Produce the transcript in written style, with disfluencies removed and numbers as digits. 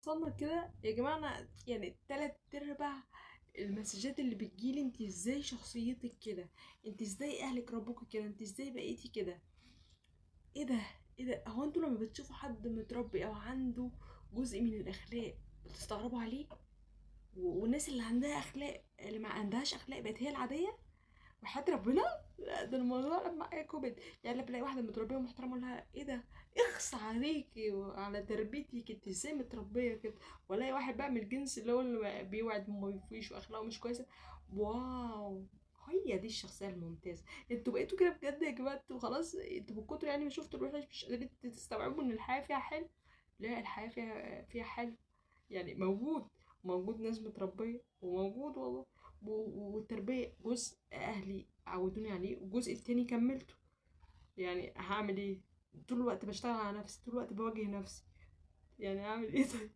وصلنا كده يا جماعة. انا يعني 3/4 المسجات اللي بتجيلي: انت ازاي شخصيتك كده؟ انت ازاي اهلك ربوك كده؟ انت ازاي بقيتي كده؟ ايه ده؟ ايه ده؟ هو انتوا لما بتشوفوا حد متربي او عنده جزء من الاخلاق بتستغربوا عليه؟ والناس اللي عندها اخلاق اللي ما عندهاش اخلاق بقت هي العادية؟ وحياة ربنا لا، ده الموضوع لما معايا كوميد. يعني لما بلاقي واحدة متربية ومحترمة اقول لها: ايه ده؟ اخص عليكي وعلى تربيتك، انت ازاي متربية كده؟ والاقي واحد بقى من الجنس اللي بيوعد وما بيفيش واخلاقه مش كويسة. واو، هي دي الشخصية الممتازة. انتوا بقيتوا كده بجد يا جماعة؟ انتوا خلاص انتوا من كتر يعني ما شفتوا الوحش مش قادرين تستوعبوا ان الحياة فيها حلو. لا، الحياة فيها حلو. يعني موجود ناس متربية وموجود والله. والتربية جزء أهلي عودوني عليه والجزء التاني كملته. يعني هعمل ايه؟ طول الوقت بشتغل على نفسي، طول الوقت بواجه نفسي. يعني اعمل ايه طيب؟